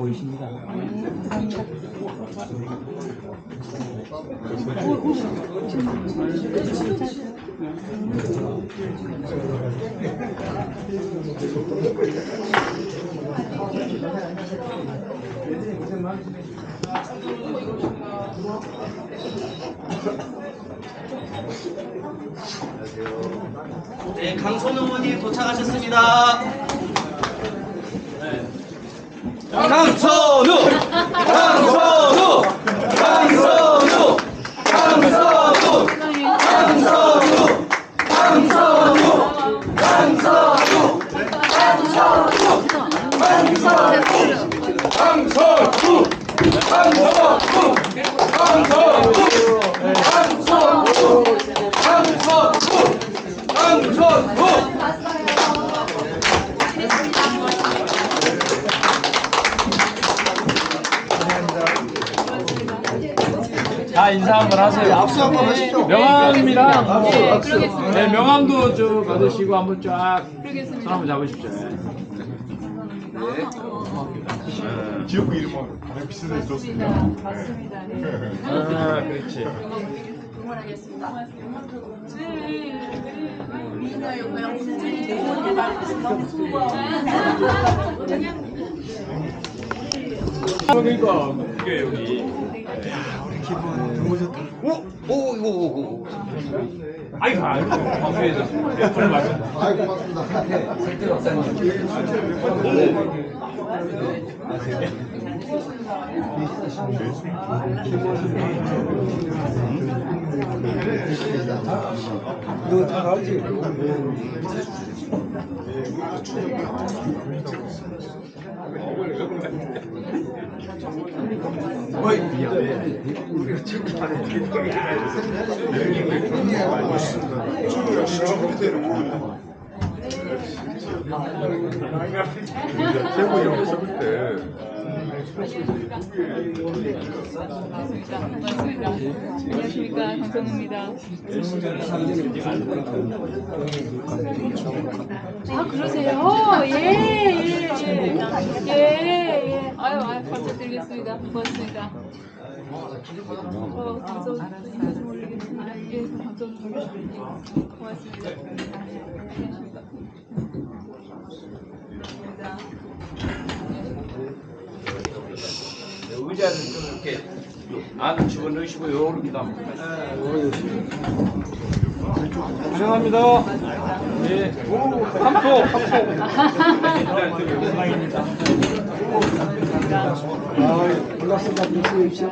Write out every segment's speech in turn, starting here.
보이십니다. 감사합니다. 네, 강선우 의원님 도착하셨습니다. 강선우! 강선우! 강선우! 강선우! 강선우! 강선우! 강선우! 다 인사 한번 하세요. 악수 한번 하시죠. 명함이랑 네, 그러겠습니다. 네, 명함도 좀 받으시고 한번 쫙 그러겠습니다. 한번 잡으십시오. 지역구 이름은 가장 비싼 데 들었습니다. 맞습니다. 네. 아, 그렇지. 응원하겠습니다. 미나요, 그냥 순진히 응원해 너무 수고하고. 그러니까 이게 여기. 기분 너무 좋다. 오. 아이고, 방송에서. 네, 그래 맞습니다. 아이 고맙습니다. 이거 다 알지? 최고 이름 써볼 때 안녕하십니까, 강선우입니다. 아, 그러세요? 예. 아유, 부탁드리겠습니다. 고맙습니다. 강선우 인사 좀 올리겠습니다. 예, 강선우 고맙습니다. 안녕하십니까. 의자는 좀 이렇게 안으로 집어넣으시고 이렇게 다 환영합니다. 네. 합소. 영광입니다. 올랐습니다. 주십시오.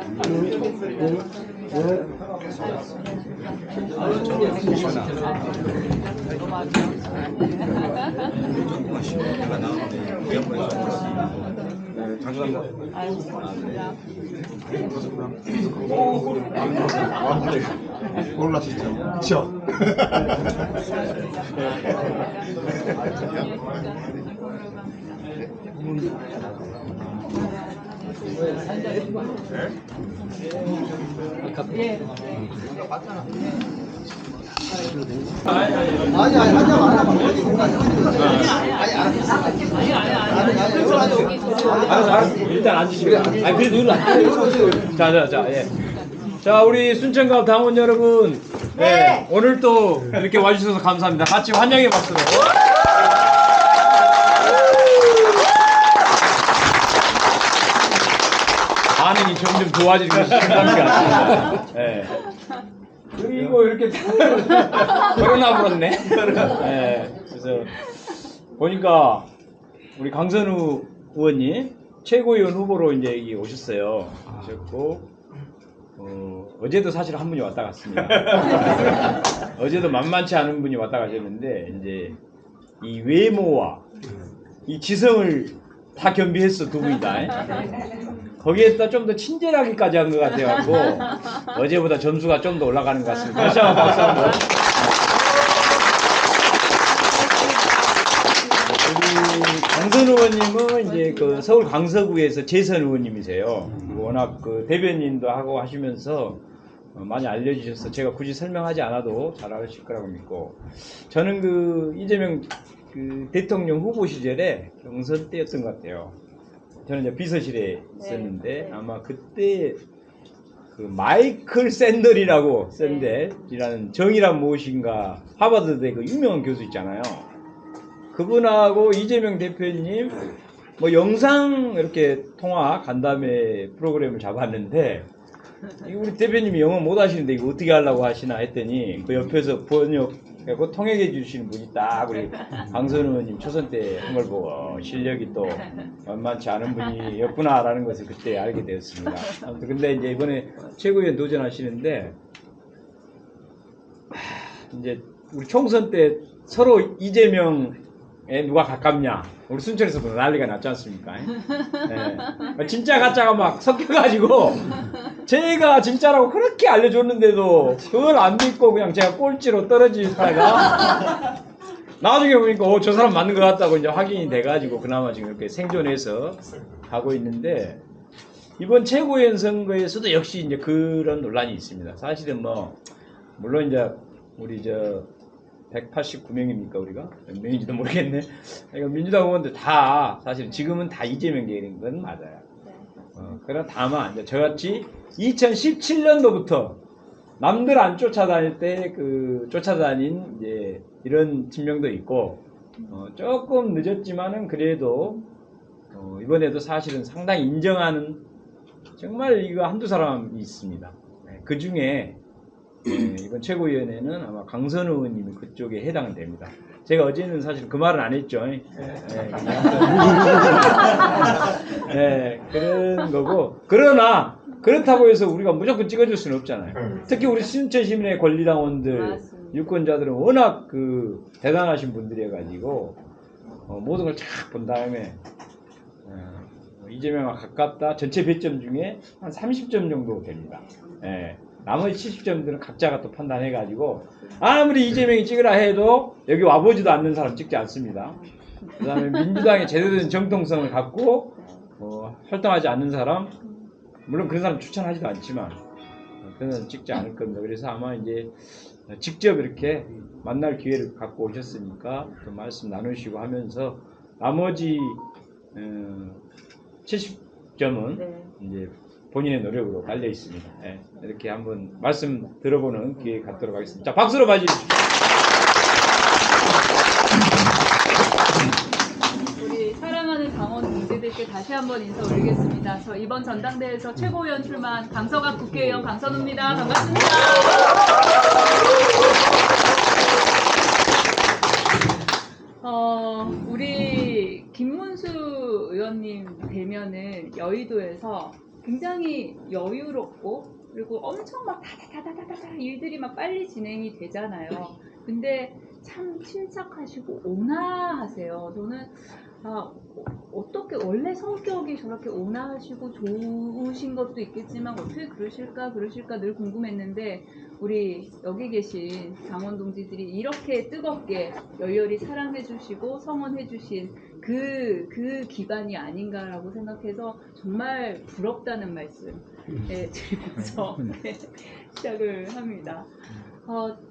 올라시죠. 그렇죠. 아니 하지 알았어. 일단 앉으시고. 아, 그래도 이리 앉으세요. 자, 예. 자, 우리 순천갑 당원 여러분. 네. 오늘 또 이렇게 와주셔서 감사합니다. 같이 환영의 박수로. 반응이 점점 좋아지는 것이 심상치 않습니다. 예. 그리고 이렇게 코로나 불었네. 예. 그래서 보니까 우리 강선우 의원님 최고위원 후보로 이제 여기 오셨어요. 오셨고 어제도 사실 한 분이 왔다 갔습니다. 어제도 만만치 않은 분이 왔다 가셨는데 이제 이 외모와 이 지성을 다 겸비했어 두 분이 다. 거기에다 좀 더 친절하기까지 한 것 같아갖고 어제보다 점수가 좀 더 올라가는 것 같습니다. 다시 한번 박수 한번. 우리 강선 의원님은 이제 그 서울 강서구에서 재선 의원님이세요. 워낙 그 대변인도 하고 하시면서 많이 알려주셔서 제가 굳이 설명하지 않아도 잘 아실 거라고 믿고, 저는 그 이재명 그 대통령 후보 시절에 경선 때였던 것 같아요. 저는 이제 비서실에 있었는데 네. 아마 그때 그 마이클 샌델이라고 샌델이라는 정의란 무엇인가 하버드대 그 유명한 교수 있잖아요. 그분하고 이재명 대표님 뭐 영상 이렇게 통화 간담회 프로그램을 잡았는데 우리 대표님이 영어 못 하시는데 이거 어떻게 하려고 하시나 했더니 그 옆에서 번역하고 통역해 주시는 분이 딱 우리 강선우 의원님 초선 때 한 걸 보고 실력이 또 만만치 않은 분이었구나라는 것을 그때 알게 되었습니다. 아무튼 근데 이제 이번에 최고위원 도전하시는데 이제 우리 총선 때 서로 이재명에 누가 가깝냐 우리 순천에서도 난리가 났지 않습니까? 네. 진짜 가짜가 막 섞여가지고 제가 진짜라고 그렇게 알려줬는데도 그걸 안 믿고 그냥 제가 꼴찌로 떨어지다가 나중에 보니까 저 사람 맞는 것 같다고 이제 확인이 돼가지고 그나마 지금 이렇게 생존해서 가고 있는데 이번 최고위원 선거에서도 역시 이제 그런 논란이 있습니다. 사실은 뭐 물론 이제 우리 저 189명입니까 우리가? 몇 명인지도 모르겠네. 그러니까 민주당 의원들 다 사실 지금은 다 이재명 계열인 건 맞아요. 그러나 다만 이제 저같이 2017년도부터 남들 안 쫓아다닐 때 그 쫓아다닌 이제 이런 친명도 있고 조금 늦었지만은 그래도 이번에도 사실은 상당히 인정하는 정말 이거 한두 사람이 있습니다. 그 중에 이번 최고위원회는 아마 강선우 의원님이 그쪽에 해당은 됩니다. 제가 어제는 사실 그 말은 안 했죠. 그런 거고. 그러나 그렇다고 해서 우리가 무조건 찍어줄 수는 없잖아요. 특히 우리 순천 시민의 권리당원들, 유권자들은 워낙 그 대단하신 분들이어가지고 모든 걸 쫙 본 다음에 이재명과 가깝다 전체 100점 중에 한 30점 정도 됩니다. 나머지 70점들은 각자가 또 판단해가지고 아무리 이재명이 찍으라 해도 여기 와보지도 않는 사람 찍지 않습니다. 그 다음에 민주당의 제대로 된 정통성을 갖고 활동하지 않는 사람 물론 그런 사람 추천하지도 않지만 그런 사람 찍지 않을 겁니다. 그래서 아마 이제 직접 이렇게 만날 기회를 갖고 오셨으니까 또 말씀 나누시고 하면서 나머지 70점은 이제 본인의 노력으로 달려 있습니다. 이렇게 한번 말씀 들어보는 기회 갖도록 하겠습니다. 자, 박수로 맞이해주십시오. 우리 사랑하는 당원 동지들께 다시 한번 인사 올리겠습니다. 저 이번 전당대회에서 최고위원 출마한 강서갑 국회의원 강선우입니다. 반갑습니다. 우리 김문수 의원님 되면은 여의도에서 굉장히 여유롭고 그리고 엄청 막 다다다다다다 일들이 막 빨리 진행이 되잖아요. 근데 참 침착하시고 온화하세요. 저는 어떻게 원래 성격이 저렇게 온화하시고 좋으신 것도 있겠지만 어떻게 그러실까 늘 궁금했는데 우리 여기 계신 당원 동지들이 이렇게 뜨겁게 열렬히 사랑해 주시고 성원해 주신 그 기반이 아닌가라고 생각해서 정말 부럽다는 말씀 드리면서 시작을 합니다.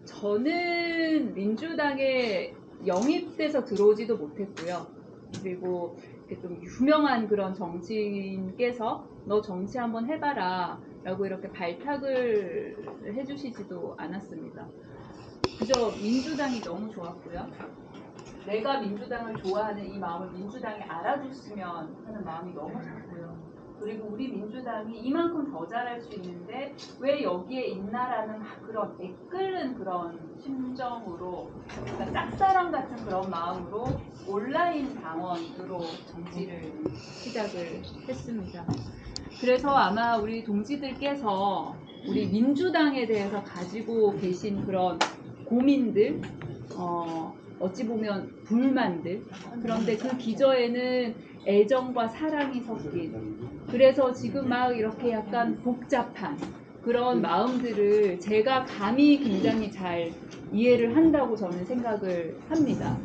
저는 민주당에 영입돼서 들어오지도 못했고요. 그리고 이렇게 좀 유명한 그런 정치인께서 너 정치 한번 해봐라 라고 이렇게 발탁을 해주시지도 않았습니다. 그저 민주당이 너무 좋았고요. 내가 민주당을 좋아하는 이 마음을 민주당이 알아줬으면 하는 마음이 너무 좋고요. 그리고 우리 민주당이 이만큼 더 잘할 수 있는데 왜 여기에 있나라는 그런 애끓는 그런 심정으로 그러니까 짝사랑 같은 그런 마음으로 온라인 당원으로 정치를 시작을 했습니다. 그래서 아마 우리 동지들께서 우리 민주당에 대해서 가지고 계신 그런 고민들 어찌 보면 불만들 그런데 그 기저에는 애정과 사랑이 섞인 그래서 지금 막 이렇게 약간 복잡한 그런 마음들을 제가 감히 굉장히 잘 이해를 한다고 저는 생각을 합니다.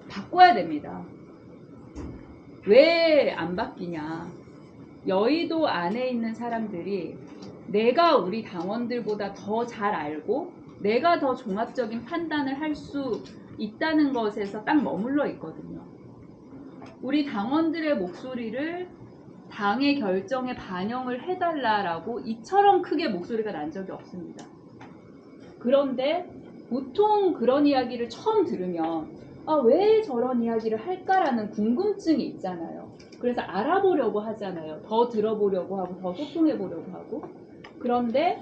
바꿔야 됩니다. 왜 안 바뀌냐? 여의도 안에 있는 사람들이 내가 우리 당원들보다 더 잘 알고 내가 더 종합적인 판단을 할 수 있다는 것에서 딱 머물러 있거든요. 우리 당원들의 목소리를 당의 결정에 반영을 해달라라고 이처럼 크게 목소리가 난 적이 없습니다. 그런데 보통 그런 이야기를 처음 들으면 왜 저런 이야기를 할까라는 궁금증이 있잖아요. 그래서 알아보려고 하잖아요. 더 들어보려고 하고 더 소통해보려고 하고. 그런데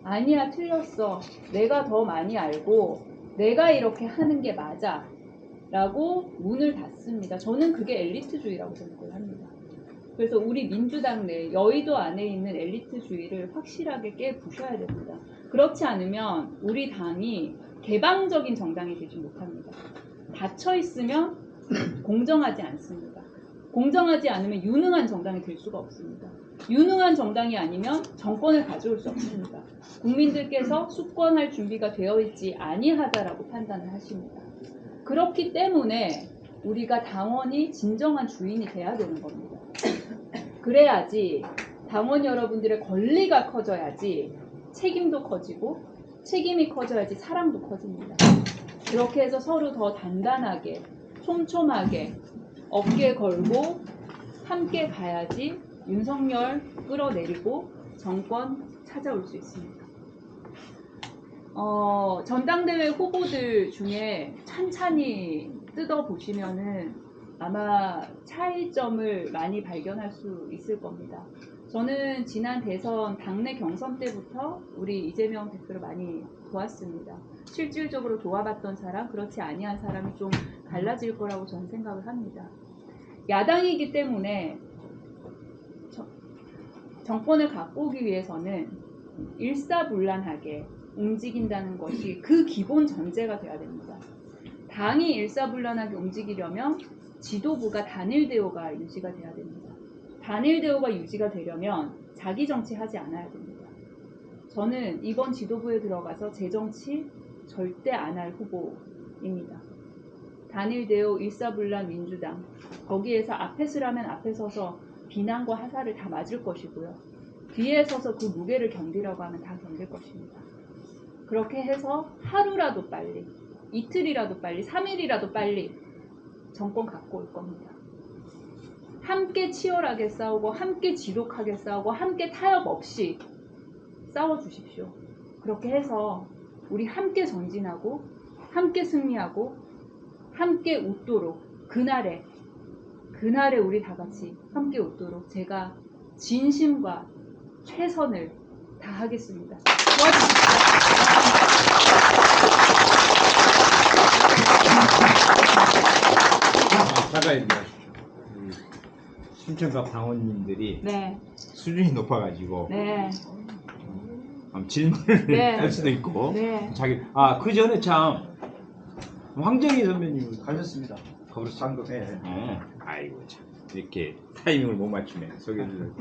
아니야, 틀렸어. 내가 더 많이 알고 내가 이렇게 하는 게 맞아 라고 문을 닫습니다. 저는 그게 엘리트주의라고 생각을 합니다. 그래서 우리 민주당 내 여의도 안에 있는 엘리트주의를 확실하게 깨부셔야 됩니다. 그렇지 않으면 우리 당이 개방적인 정당이 되지 못합니다. 닫혀 있으면 공정하지 않습니다. 공정하지 않으면 유능한 정당이 될 수가 없습니다. 유능한 정당이 아니면 정권을 가져올 수 없습니다. 국민들께서 수권할 준비가 되어 있지 아니하다라고 판단을 하십니다. 그렇기 때문에 우리가 당원이 진정한 주인이 돼야 되는 겁니다. 그래야지 당원 여러분들의 권리가 커져야지 책임도 커지고 책임이 커져야지 사랑도 커집니다. 그렇게 해서 서로 더 단단하게 촘촘하게 어깨 걸고 함께 가야지 윤석열 끌어내리고 정권 찾아올 수 있습니다. 전당대회 후보들 중에 찬찬히 뜯어보시면은 아마 차이점을 많이 발견할 수 있을 겁니다. 저는 지난 대선 당내 경선 때부터 우리 이재명 대표를 많이 도왔습니다. 실질적으로 도와봤던 사람, 그렇지 아니한 사람이 좀 갈라질 거라고 저는 생각을 합니다. 야당이기 때문에 정권을 갖고 오기 위해서는 일사불란하게 움직인다는 것이 그 기본 전제가 돼야 됩니다. 당이 일사불란하게 움직이려면 지도부가 단일 대우가 유지가 돼야 됩니다. 단일 대우가 유지가 되려면 자기 정치하지 않아야 됩니다. 저는 이번 지도부에 들어가서 제 정치 절대 안 할 후보입니다. 단일 대우, 일사불란 민주당, 거기에서 앞에 서라면 앞에 서서 비난과 하사를 다 맞을 것이고요. 뒤에 서서 그 무게를 견디라고 하면 다 견딜 것입니다. 그렇게 해서 하루라도 빨리, 이틀이라도 빨리, 3일이라도 빨리 정권 갖고 올 겁니다. 함께 치열하게 싸우고 함께 지독하게 싸우고 함께 타협 없이 싸워주십시오. 그렇게 해서 우리 함께 전진하고 함께 승리하고 함께 웃도록 그날에 우리 다 같이 함께 웃도록 제가 진심과 최선을 다하겠습니다. 잠깐만요. 신천각 당원님들이 네, 수준이 높아가지고 네, 질문을 네. 할 수도 있고 네. 그 전에 참 황정희 선배님 가셨습니다. 가보셨어요? 방금. 네. 아이고 참 이렇게 타이밍을 못 맞추네. 소개를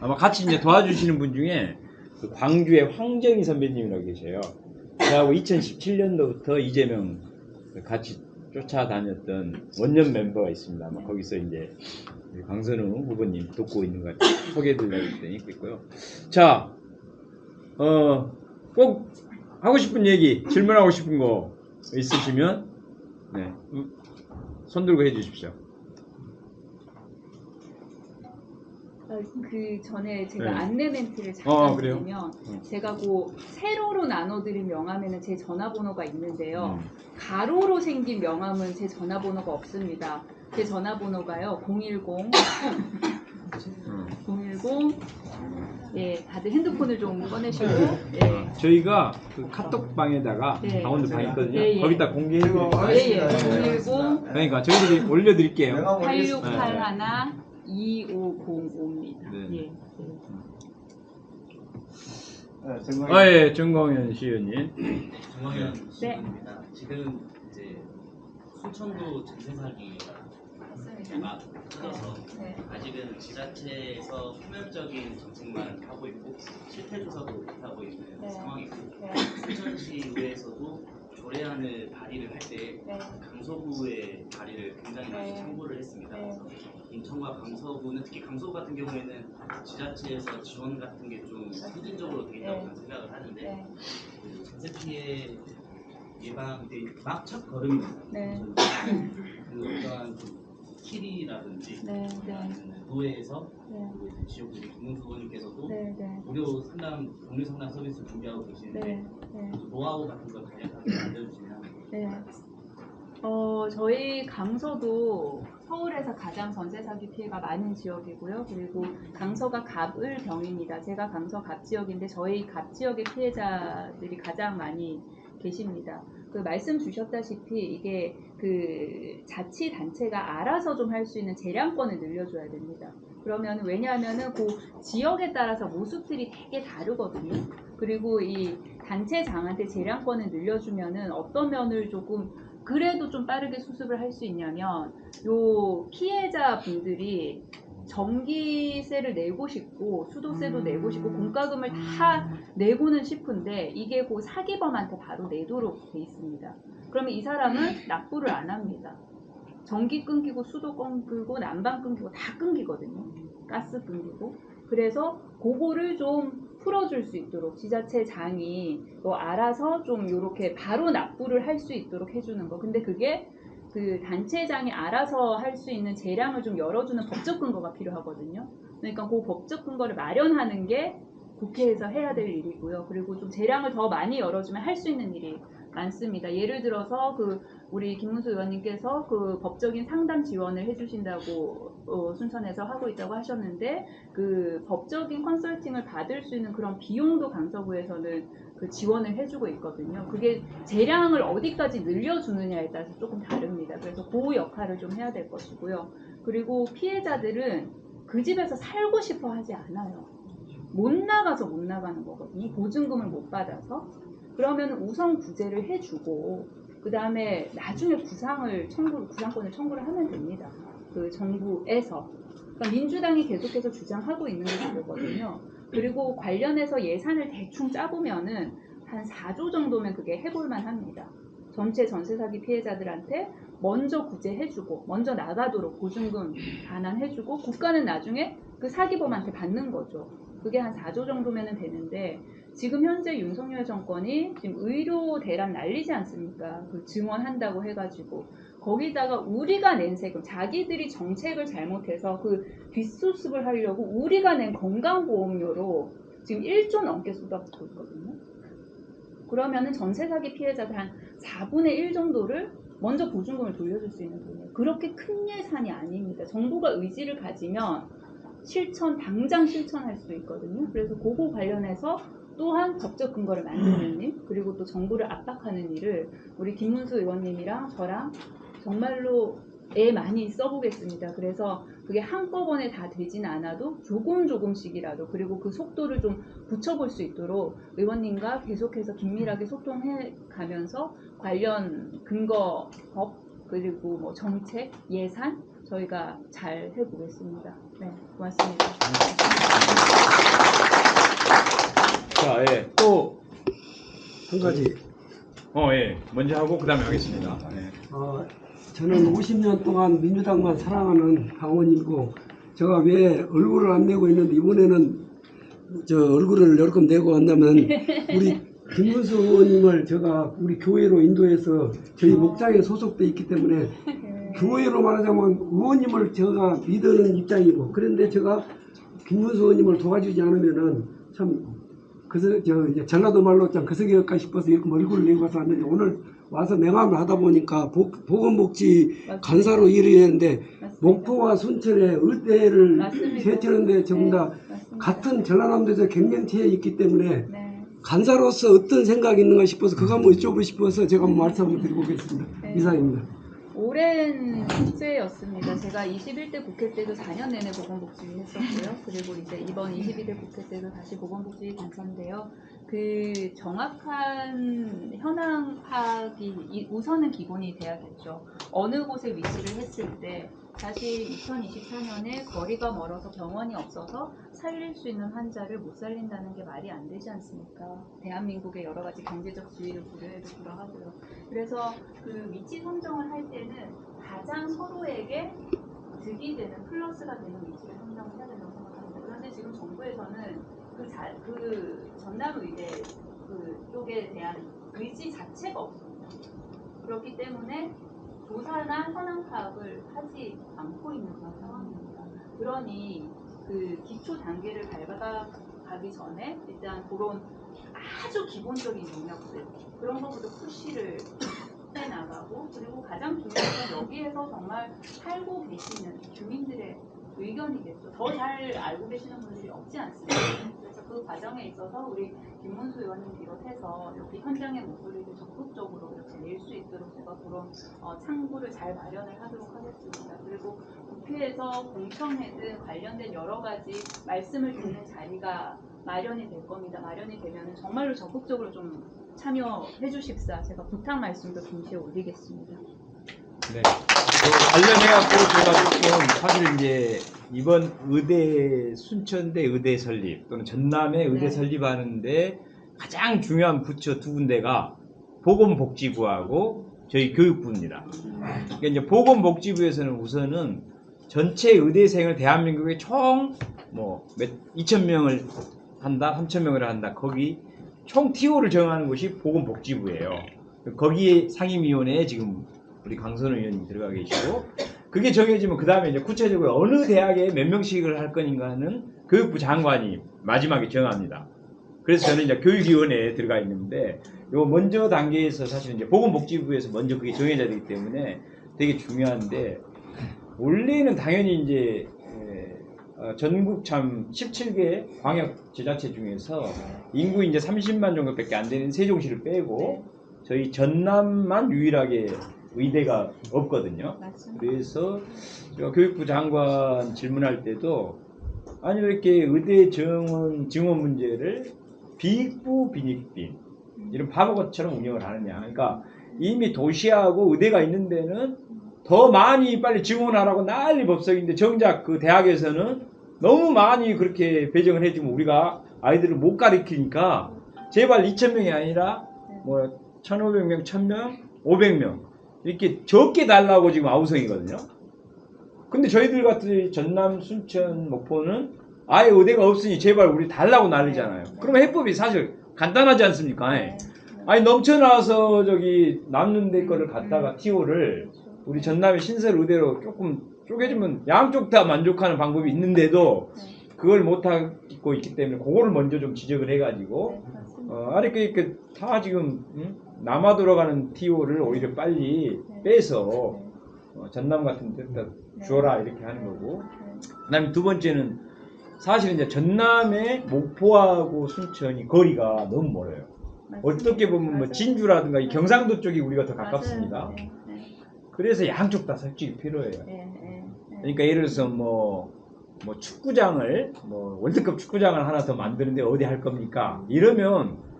아마 같이 이제 도와주시는 분 중에 그 광주의 황정희 선배님이라고 계세요. 저하고 2017년도부터 이재명 같이 쫓아다녔던 원년 멤버가 있습니다. 아마 거기서 이제 강선우 후보님 돕고 있는 것 같아요. 소개해드리려고 했더니 있고요. 자, 꼭 하고 싶은 얘기, 질문하고 싶은 거 있으시면 네, 손 들고 해주십시오. 그 전에 제가 네. 안내 멘트를 잠깐 그래요? 드리면 제가 그 세로로 나눠드린 명함에는 제 전화번호가 있는데요. 가로로 생긴 명함은 제 전화번호가 없습니다. 제 전화번호가요 010 예, 다들 핸드폰을 좀 꺼내시고 예. 저희가 그 카톡방에다가 네. 당원들 방 있거든요. 예, 예. 거기다 공개해드릴게요. 예, 예. 알겠습니다. 010 그러니까 저희들이 올려드릴게요. 명함 8681 2505입니다. 네. 예. 예, 정광현 시의원님. 정광현 네. 시입니다. 지금 이제 순천도 전세사기가 막 터져서 네. 아직은 지자체에서 표면적인 정책만 하고 있고 실태 조사도 못하고 있는 네. 상황이고 네. 순천시의회에서도 조례안을 발의를 할 때 네. 강서구의 발의를 굉장히 많이 네. 참고를 했습니다. 네. 그래서 인천과 강서구는 특히 강서구 같은 경우에는 지자체에서 지원 같은 게 좀 후진적으로 되겠다고 네. 저는 생각을 하는데 네. 그 전세 피해 예방 이제 막 첫 걸음입니다. 네. 그 어떠한 킬이라든지 네, 네. 아니면 노예에서 네. 그리고 이제 지역구 김문수 의원님께서도 네, 네. 무료 상담 동료 상담 서비스 준비하고 계시는데 네. 네. 노하우 같은 거 간략하게 알려주시면. 네. 저희 강서도 서울에서 가장 전세 사기 피해가 많은 지역이고요. 그리고 강서가 갑을병입니다. 제가 강서 갑 지역인데 저희 갑 지역의 피해자들이 가장 많이 계십니다. 그 말씀 주셨다시피 이게 그 자치단체가 알아서 좀 할 수 있는 재량권을 늘려줘야 됩니다. 그러면 왜냐하면은 그 지역에 따라서 모습들이 되게 다르거든요. 그리고 이 단체장한테 재량권을 늘려주면은 어떤 면을 조금 그래도 좀 빠르게 수습을 할 수 있냐면 요 피해자분들이 전기세를 내고 싶고 수도세도 내고 싶고 공과금을 다 내고는 싶은데 이게 그 사기범한테 바로 내도록 돼 있습니다. 그러면 이 사람은 납부를 안 합니다. 전기 끊기고 수도 끊기고 난방 끊기고 다 끊기거든요. 가스 끊기고. 그래서 그거를 좀 풀어줄 수 있도록 지자체장이 알아서 좀 이렇게 바로 납부를 할 수 있도록 해주는 거. 근데 그게 그 단체장이 알아서 할 수 있는 재량을 좀 열어주는 법적 근거가 필요하거든요. 그러니까 그 법적 근거를 마련하는 게 국회에서 해야 될 일이고요. 그리고 좀 재량을 더 많이 열어주면 할 수 있는 일이 많습니다. 예를 들어서 그 우리 김문수 의원님께서 그 법적인 상담 지원을 해주신다고 순천에서 하고 있다고 하셨는데 그 법적인 컨설팅을 받을 수 있는 그런 비용도 강서구에서는 그 지원을 해주고 있거든요. 그게 재량을 어디까지 늘려주느냐에 따라서 조금 다릅니다. 그래서 그 역할을 좀 해야 될 것이고요. 그리고 피해자들은 그 집에서 살고 싶어 하지 않아요. 못 나가서 못 나가는 거거든요. 보증금을 못 받아서. 그러면 우선 구제를 해주고 그 다음에 나중에 구상권을 청구를 하면 됩니다. 그 정부에서. 그러니까 민주당이 계속해서 주장하고 있는 게 그거거든요. 그리고 관련해서 예산을 대충 짜보면은 한 4조 정도면 그게 해볼만 합니다. 전체 전세 사기 피해자들한테 먼저 구제해주고 먼저 나가도록 보증금 반환해주고 국가는 나중에 그 사기범한테 받는 거죠. 그게 한 4조 정도면 되는데 지금 현재 윤석열 정권이 지금 의료 대란 날리지 않습니까? 그 증원한다고 해가지고 거기다가 우리가 낸 세금, 자기들이 정책을 잘못해서 그 뒷수습을 하려고 우리가 낸 건강보험료로 지금 1조 넘게 쏟아붓고 있거든요. 그러면은 전세 사기 피해자들 한 4분의 1 정도를 먼저 보증금을 돌려줄 수 있는 돈이에요. 그렇게 큰 예산이 아닙니다. 정부가 의지를 가지면 당장 실천할 수 있거든요. 그래서 그거 관련해서 또한 법적 근거를 만드는 일, 그리고 또 정부를 압박하는 일을 우리 김문수 의원님이랑 저랑 정말로 애 많이 써보겠습니다. 그래서 그게 한꺼번에 다 되진 않아도 조금씩이라도 그리고 그 속도를 좀 붙여볼 수 있도록 의원님과 계속해서 긴밀하게 소통해 가면서 관련 근거, 법, 그리고 뭐 정책, 예산 저희가 잘 해보겠습니다. 네, 고맙습니다. 자, 예. 또 한 가지. 예. 먼저 하고 그다음에 하겠습니다. 예. 저는 50년 동안 민주당만 사랑하는 당원이고 제가 왜 얼굴을 안 내고 있는데 이번에는 저 얼굴을 열금 내고 왔냐면 우리 김문수 의원님을 제가 우리 교회로 인도해서 저희 목장에 소속돼 있기 때문에 교회로 말하자면 의원님을 제가 믿는 입장이고 그런데 제가 김문수 의원님을 도와주지 않으면은 참 이제 전라도 말로 좀 그석이었까 싶어서 이렇게 얼굴을 내고 와서 왔는데 오늘 와서 명함을 하다 보니까 보건복지 간사로 일을 했는데 목포와 순천에 의대를 세치는데 전부 다 같은 전라남도에서 경쟁체에 있기 때문에 간사로서 어떤 생각이 있는가 싶어서 그거 한번 여쭤보고 싶어서 제가 한번 말씀을 드리고 오겠습니다. 이상입니다. 오랜 숙제였습니다. 제가 21대 국회 때도 4년 내내 보건복지 했었고요. 그리고 이제 이번 22대 국회 때도 다시 보건복지 간사인데요. 그 정확한 현황 파악이 우선은 기본이 돼야겠죠. 어느 곳에 위치를 했을 때 사실 2024년에 거리가 멀어서 병원이 없어서 살릴 수 있는 환자를 못 살린다는 게 말이 안 되지 않습니까? 대한민국의 여러 가지 경제적 지위를 고려해도 그러하고요. 그래서 그 위치 선정을 할 때는 가장 서로에게 득이 되는 플러스가 되는 위치를 선정을 해야 된다고 생각합니다. 그런데 지금 정부에서는 그 전남의대 그 쪽에 대한 의지 자체가 없습니다. 그렇기 때문에 조사나 현황 파악을 하지 않고 있는 그런 상황입니다. 그러니 그 기초 단계를 밟아가기 전에 일단 그런 아주 기본적인 능력들 그런 것부터 푸시를 해 나가고, 그리고 가장 중요한 건 여기에서 정말 살고 계시는 주민들의 의견이겠죠. 더 잘 알고 계시는 분들이 없지 않습니까? 그래서 그 과정에 있어서 우리 김문수 의원님 비롯해서 여기 현장의 목소리를 적극적으로 이렇게 낼 수 있도록 제가 그런 창구를 잘 마련을 하도록 하겠습니다. 그리고 국회에서 공청회든 관련된 여러 가지 말씀을 듣는 자리가 마련이 될 겁니다. 마련이 되면 정말로 적극적으로 좀 참여해 주십사 제가 부탁 말씀도 동시에 올리겠습니다. 네. 관련해갖고 제가 조금 사실 이제 이번 의대 순천대 의대 설립 또는 전남의 의대 네. 설립하는데 가장 중요한 부처 두 군데가 보건복지부하고 저희 교육부입니다. 그러니까 이제 보건복지부에서는 우선은 전체 의대생을 대한민국에 총 뭐 2,000명을 한다, 3,000명을 한다. 거기 총 TO를 정하는 곳이 보건복지부예요. 거기에 상임위원회에 지금 우리 강선우 의원님 들어가 계시고, 그게 정해지면 그 다음에 이제 구체적으로 어느 대학에 몇 명씩을 할 거니까는 교육부 장관이 마지막에 정합니다. 그래서 저는 이제 교육위원회에 들어가 있는데, 요 먼저 단계에서 사실 이제 보건복지부에서 먼저 그게 정해져야 되기 때문에 되게 중요한데, 원래는 당연히 이제 전국 참 17개 광역 지자체 중에서 인구 이제 30만 정도밖에 안 되는 세종시를 빼고 저희 전남만 유일하게 의대가 없거든요. 맞습니다. 그래서 제가 교육부 장관 질문할 때도 아니 왜 이렇게 의대 증원 문제를 비익부 빈익빈 이런 바보처럼 운영을 하느냐. 그러니까 이미 도시하고 의대가 있는 데는 더 많이 빨리 증원하라고 난리 법석인데 정작 그 대학에서는 너무 많이 그렇게 배정을 해주면 우리가 아이들을 못 가르치니까 제발 2,000명이 아니라 뭐 1,500명, 1,000명, 500명 이렇게 적게 달라고 지금 아우성이거든요. 근데 저희들 같은 전남, 순천, 목포는 아예 의대가 없으니 제발 우리 달라고 난리잖아요. 그러면 해법이 사실 간단하지 않습니까? 아니 넘쳐나서 저기 남는 데 거를 갖다가 TO를 우리 전남의 신설 의대로 조금 쪼개주면 양쪽 다 만족하는 방법이 있는데도 그걸 못하고 있기 때문에 그거를 먼저 좀 지적을 해가지고 아니 그 다 지금 남아 돌아가는 TO를 오히려 빨리 빼서 전남 같은 데다 주어라 이렇게 하는 거고, 그다음에 두 번째는 사실 이제 전남의 목포하고 순천이 거리가 너무 멀어요. 어떻게 보면 뭐 진주라든가 이 경상도 쪽이 우리가 더 가깝습니다. 그래서 양쪽 다 설득이 필요해요. 그러니까 예를 들어서 뭐 축구장을 뭐 월드컵 축구장을 하나 더 만드는데 어디 할 겁니까? 이러면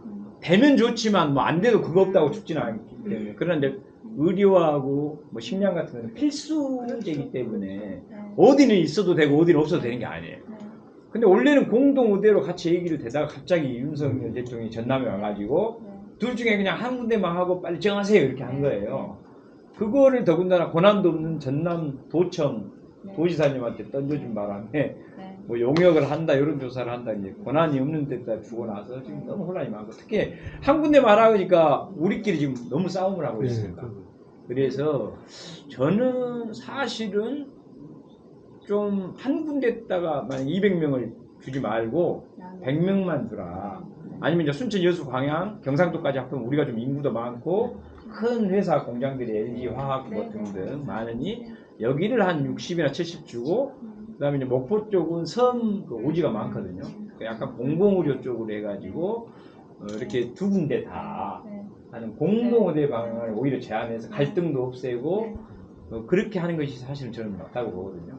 되면 좋지만 뭐 안 돼도 그거 없다고 죽지는 않기 때문에. 그런데 의료하고 뭐 식량 같은 거는 필수제이기 때문에 어디는 있어도 되고 어디는 없어도 되는 게 아니에요. 근데 원래는 공동 의대로 같이 얘기를 되다가 갑자기 윤석열 대통령이 전남에 와가지고 둘 중에 그냥 한 군데만 하고 빨리 정하세요 이렇게 한 거예요. 그거를 더군다나 권한도 없는 전남 도청 도지사님한테 던져준 바람에 뭐 용역을 한다 이런 조사를 한다 이제 권한이 없는 데다 주고 나서 지금 너무 혼란이 많고, 특히 한 군데만 하니까 우리끼리 지금 너무 싸움을 하고 있습니다. 그래서 저는 사실은 좀 한 군데다가 만약 200명을 주지 말고 100명만 주라. 아니면 이제 순천, 여수, 광양, 경상도까지 합하면 우리가 좀 인구도 많고 큰 회사 공장들이 LG 화학 뭐 등등 많으니 여기를 한 60이나 70 주고, 그다음에 이제 목포 쪽은 섬 그 오지가 많거든요. 약간 공공의료 쪽으로 해가지고 이렇게 두 군데 다 하는 공동의대 방향을 오히려 제안해서 갈등도 없애고 그렇게 하는 것이 사실은 저는 맞다고 보거든요.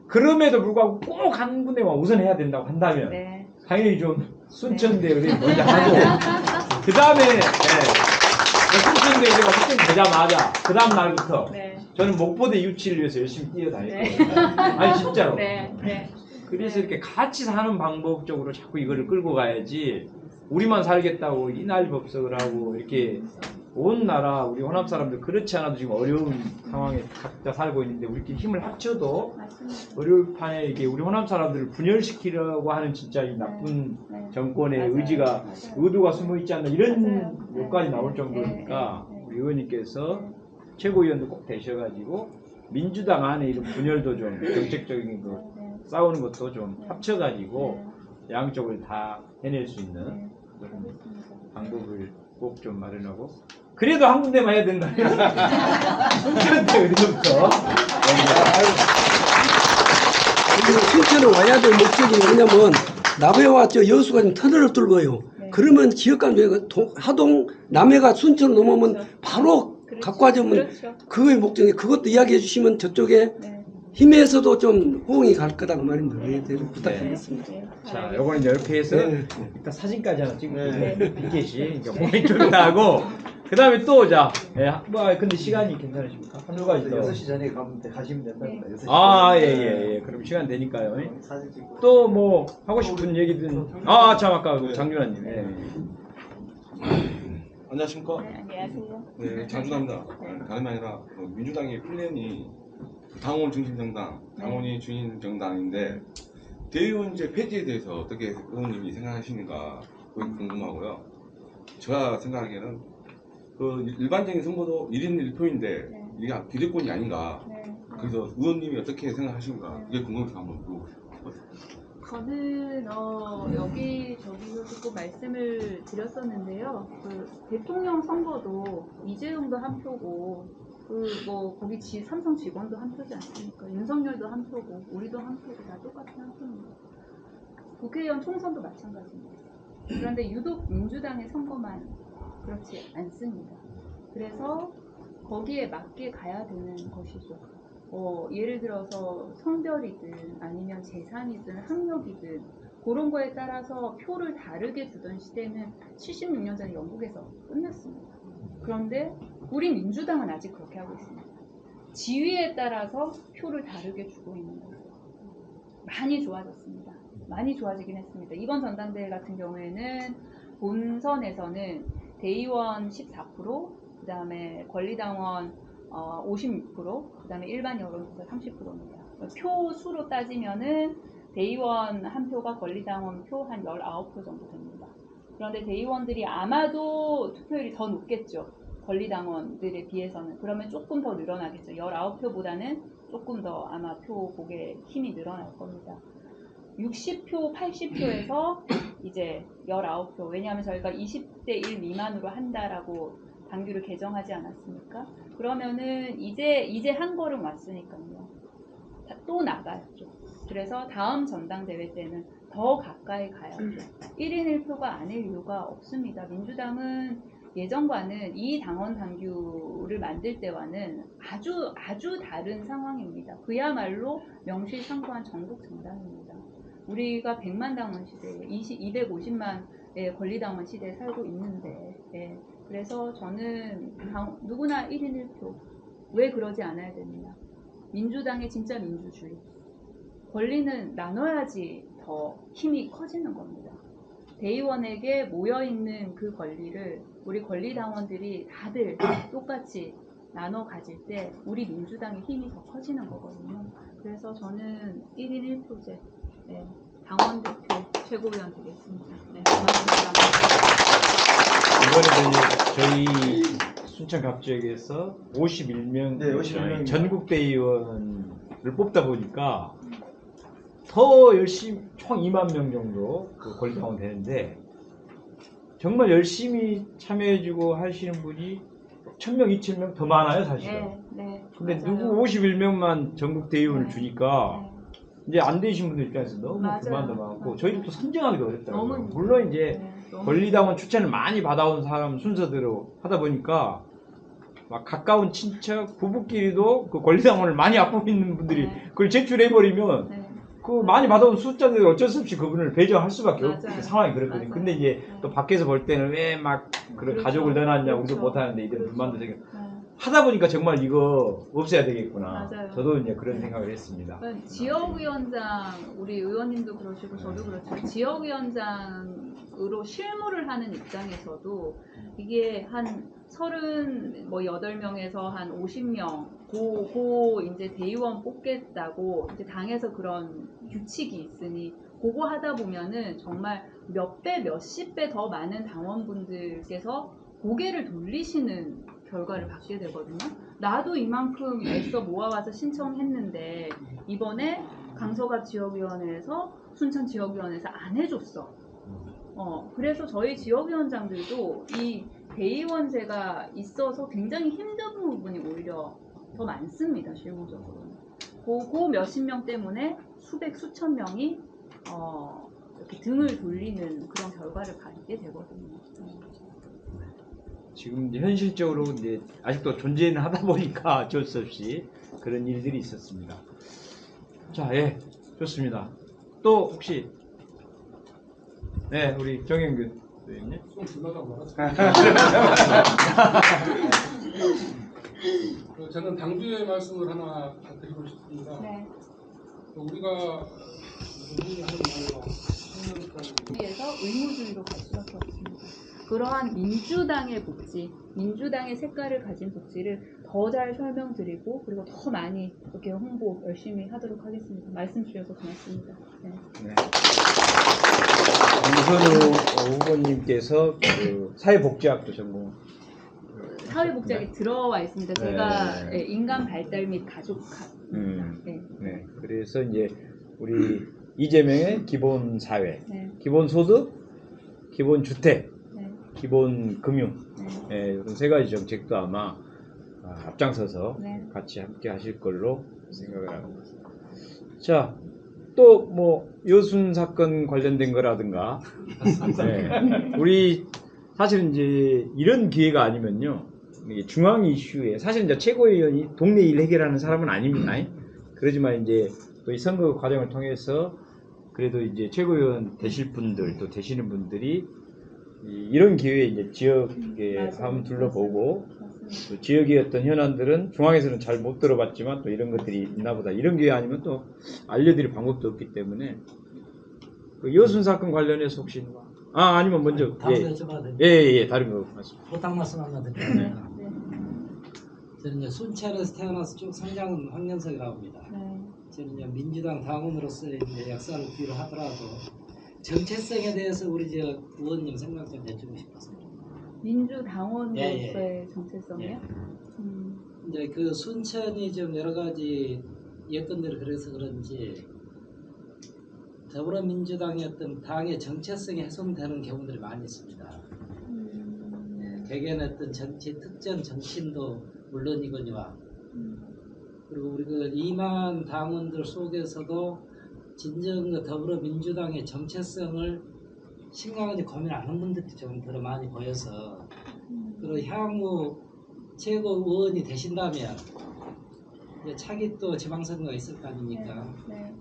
그럼에도 불구하고 꼭 한 군데만 우선해야 된다고 한다면 당연히 좀 순천대 의대 먼저 하고 그 다음에 순천대 의대가 확정되자마자 그 다음 날부터 저는 목포대 유치를 위해서 열심히 뛰어다녔거든요. 아니 진짜로. 그래서 이렇게 같이 사는 방법적으로 자꾸 이거를 끌고 가야지 우리만 살겠다고 이날 법석을 하고 이렇게 온 나라 우리 호남 사람들 그렇지 않아도 지금 어려운 상황에 각자 살고 있는데 우리끼리 힘을 합쳐도 어려울 판에 이게 우리 호남 사람들을 분열시키려고 하는 진짜 이 나쁜 정권의 의지가 의도가 숨어 있지 않나 이런 욕까지 나올 정도니까 우리 의원님께서 최고위원도 꼭 되셔가지고 민주당 안에 이런 분열도 좀 정책적인 거 싸우는 것도 좀 합쳐가지고 양쪽을 다 해낼 수 있는 그런 방법을 꼭 좀 마련하고 그래도 한 군데만 해야 된다면 순천대 의료부터 그리고 순천은 와야 될 목적이 뭐냐면 남해와 저 여수가 좀 터널을 뚫어요. 그러면 지역간 하동 남해가 순천으로 넘어오면 그렇죠. 바로 그렇죠. 갖고 와주면 그렇죠. 그거의 목적이 그것도 이야기해 주시면 저쪽에 네. 힘에서도 좀 호응이 갈 거다고 말입니다. 네, 부탁드리겠습니다. 네. 자, 요거는 이렇게 해서 네. 일단 사진까지 하나 찍고 네. 빅켓이 몸이 좀 나고 그 다음에 또 자, 뭐 근데 시간이 괜찮으십니까? 한두 가지 더. 6시 전에 가시면 된답니다. 6시 아, 예. 그럼 시간 되니까요. 사진 찍고. 또 뭐 하고 싶은 얘기든 참 아까 그 장준환님. 안녕하십니까? 네, 안녕하세요. 네, 장준환입니다. 다름이 아니라 민주당의 플랜이 당원 중심 정당, 당원이 주인 정당인데 대의원제 폐지에 대해서 어떻게 의원님이 생각하시는가 그게 궁금하고요. 제가 생각하기에는 그 일반적인 선거도 1인 1표인데 이게 비례권이 아닌가. 네. 그래서 의원님이 어떻게 생각하시는가 그게 궁금해서 한번 물어보고 저는 저기서 조금 말씀을 드렸었는데요. 그 대통령 선거도 이재용도 한 표고 거기 삼성 직원도 한 표지 않습니까? 윤석열도 한 표고 우리도 한 표고 다 똑같은 한 표입니다. 국회의원 총선도 마찬가지입니다. 그런데 유독 민주당의 선거만 그렇지 않습니다. 그래서 거기에 맞게 가야 되는 것이죠. 예를 들어서 성별이든 아니면 재산이든 학력이든 그런 거에 따라서 표를 다르게 주던 시대는 76년 전에 영국에서 끝났습니다. 그런데 우리 민주당은 아직 그렇게 하고 있습니다. 지위에 따라서 표를 다르게 주고 있는 거예요. 많이 좋아졌습니다. 많이 좋아지긴 했습니다. 이번 전당대회 같은 경우에는 본선에서는 대의원 14%, 그 다음에 권리당원 56%, 그 다음에 일반 여론조사 30%입니다. 표 수로 따지면은 대의원 한 표가 권리당원 표 한 19표 정도 됩니다. 그런데 대의원들이 아마도 투표율이 더 높겠죠. 권리당원들에 비해서는. 그러면 조금 더 늘어나겠죠. 19표보다는 조금 더 아마 표 곡에 힘이 늘어날 겁니다. 60표, 80표에서 이제 19표. 왜냐하면 저희가 20대 1 미만으로 한다라고 당규를 개정하지 않았습니까? 그러면은 이제 한 걸음 왔으니까요. 또 나가야죠. 그래서 다음 전당대회 때는 더 가까이 가야죠. 1인 1표가 아닐 이유가 없습니다. 민주당은 예전과는 이 당원 당규를 만들 때와는 아주 다른 상황입니다. 그야말로 명실상부한 전국 정당입니다. 우리가 100만 당원 시대에 250만의 권리당원 시대에 살고 있는데 그래서 저는 누구나 1인 1표 왜 그러지 않아야 되느냐. 민주당의 진짜 민주주의. 권리는 나눠야지 더 힘이 커지는 겁니다. 대의원에게 모여있는 그 권리를 우리 권리당원들이 다들 똑같이 나눠 가질 때 우리 민주당의 힘이 더 커지는 거거든요. 그래서 저는 1인 1표제 당원 대표 최고위원 되겠습니다. 네, 고맙습니다. 이번에 저희 순천갑지역에서 51명 네, 51명 전국 대의원을 뽑다 보니까 더 열심히 총 2만 명 정도 그 권리당원 되는데 정말 열심히 참여해주고 하시는 분이 1000명, 2000명 더 많아요 사실은. 네, 근데 맞아요. 누구 51명만 전국 대의원을 네. 주니까 네. 이제 안 되신 분들 입장에서 너무 맞아요. 불만도 많고 맞아요. 저희도 또 선정하기도 어렵더라고요. 너무 물론 이제 너무 권리당원 추천을 많이 받아온 사람 순서대로 하다 보니까 막 가까운 친척 부부끼리도 그 권리당원을 많이 갖고 있는 분들이 네. 그걸 제출해버리면 네. 그 많이 받아온 숫자대로 어쩔 수 없이 그분을 배정할 수밖에 맞아요. 없는 상황이 그렇거든요. 맞아요. 근데 이제 네. 또 밖에서 볼 때는 왜 막 그렇죠. 가족을 넣어놨냐 우리도 그렇죠. 못하는데 이런 그렇죠. 불만도 되게 네. 하다 보니까 정말 이거 없애야 되겠구나. 맞아요. 저도 이제 그런 생각을 했습니다. 그러니까 지역위원장 우리 의원님도 그러시고 저도 그렇지만 지역위원장으로 실무를 하는 입장에서도 이게 한 38명에서 한 50명 고 이제 대의원 뽑겠다고 이제 당에서 그런 규칙이 있으니 그거 하다 보면은 정말 몇 배, 몇십 배 더 많은 당원분들께서 고개를 돌리시는 결과를 받게 되거든요. 나도 이만큼 애써 모아와서 신청했는데 이번에 강서갑 지역위원회에서 순천 지역위원회에서 안 해줬어. 그래서 저희 지역위원장들도 이 대의원제가 있어서 굉장히 힘든 부분이 오히려 더 많습니다. 실무적으로. 그 몇십 명 때문에 수백 수천 명이 이렇게 등을 돌리는 그런 결과를 받게 되거든요. 지금 이제 현실적으로 이제 아직도 존재는 하다 보니까 어쩔 수 없이 그런 일들이 있었습니다. 자, 예, 좋습니다. 또 혹시 네, 우리 정영균 선생님. 저는 당주의 말씀을 하나 드리고 싶습니다. 네. 우리가 하는 말로 에서 의무주의로 갈 수밖에 없습니다. 그러한 민주당의 복지, 민주당의 색깔을 가진 복지를 더 잘 설명드리고 그리고 더 많이 이렇게 홍보 열심히 하도록 하겠습니다. 말씀 주셔서 고맙습니다. 네. 네. 윤선우 후보님께서 그 사회복지학도 전공. 사회복지학에 들어와 있습니다. 제가 네. 인간 발달 및 가족학. 네. 네. 그래서 이제 우리 이재명의 기본 사회, 네. 기본 소득, 기본 주택, 네. 기본 금융, 네. 이런 세 가지 정책도 아마 앞장서서 네. 같이 함께 하실 걸로 생각을 합니다. 자, 또 뭐 여순 사건 관련된 거라든가, 네. 우리 사실은 이제 이런 기회가 아니면요, 이게 중앙 이슈에 사실 이제 최고위원이 동네 일 해결하는 사람은 아닙니다. 그러지만 이제 또 이 선거 과정을 통해서 그래도 이제 최고위원 되실 분들 또 되시는 분들이 이런 기회에 이제 지역에 한번 둘러보고 또 지역의 어떤 현안들은 중앙에서는 잘 못 들어봤지만 또 이런 것들이 있나 보다, 이런 기회 아니면 또 알려드릴 방법도 없기 때문에 그 여순 사건 관련해서 혹시 아니면 먼저 다른 거 여쭤봐도 돼요? 예, 다른 거 말씀. 부탁 말씀 하나 드립니다. 저는 이제 순천에서 태어나서 쭉 성장한 황년석이라고 합니다. 네. 저는 이제 민주당 당원으로서의 이제 역사를 뒤로 하더라도 정체성에 대해서 우리 저 의원님 생각 좀 여쭈고 싶었습니다. 민주당원으로서의 정체성이요? 이제 그 순천이 좀 여러 가지 여건들이 그래서 그런지 더불어민주당의 어떤 당의 정체성이 훼손되는 경우들이 많이 있습니다. 대개는 어떤 정치 특정 정치인도 물론이거니와 그리고 우리 그 2만 당원들 속에서도 진정 그 더불어민주당의 정체성을 심각하게 고민하는 분들이 좀 더 많이 보여서 그리고 향후 최고위원이 되신다면 이제 차기 또 지방선거가 있을 거 아닙니까? 네.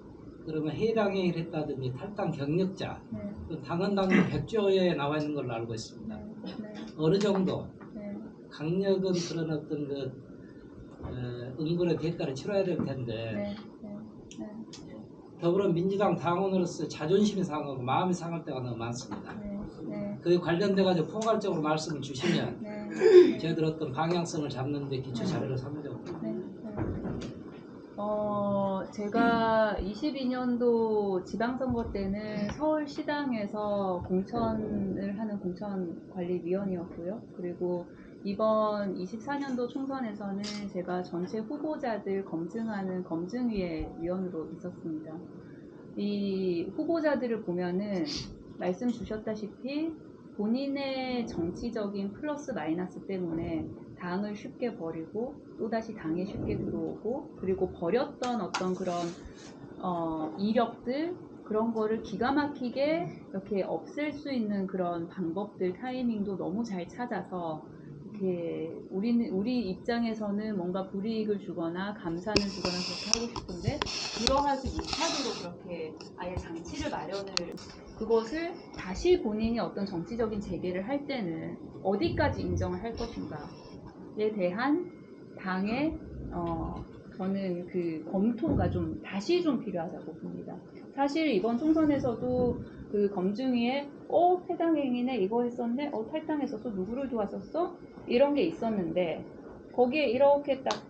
그러면 해당에 했다든지 탈당 경력자 네. 또 당헌당규 100조에 나와 있는 걸로 알고 있습니다. 네. 어느 정도 네. 강력은 그런 어떤 그 응분의 대가를 치러야 될 텐데 네. 네. 더불어민주당 당원으로서 자존심이 상하고 마음이 상할 때가 너무 많습니다. 네. 네. 그에 관련돼 가지고 포괄적으로 말씀을 주시면 네. 저희들 어떤 방향성을 잡는 데 기초 자료를 삼으려고 네. 제가 22년도 지방선거 때는 서울시당에서 공천을 하는 공천관리위원이었고요. 그리고 이번 24년도 총선에서는 제가 전체 후보자들 검증하는 검증위의 위원으로 있었습니다. 이 후보자들을 보면은 말씀 주셨다시피 본인의 정치적인 플러스 마이너스 때문에 당을 쉽게 버리고 또다시 당에 쉽게 들어오고 그리고 버렸던 어떤 그런 이력들 그런 거를 기가 막히게 이렇게 없앨 수 있는 그런 방법들 타이밍도 너무 잘 찾아서 이렇게 우리 입장에서는 뭔가 불이익을 주거나 감산을 주거나 그렇게 하고 싶은데 그러하지 못하도록 그렇게 아예 장치를 마련을 그것을 다시 본인이 어떤 정치적인 재개를 할 때는 어디까지 인정을 할 것인가에 대한 당의 저는 그 검토가 좀 다시 좀 필요하다고 봅니다. 사실 이번 총선에서도 그 검증위에 해당 행위네 이거 했었네 탈당했었어 누구를 도왔었어 이런 게 있었는데 거기에 이렇게 딱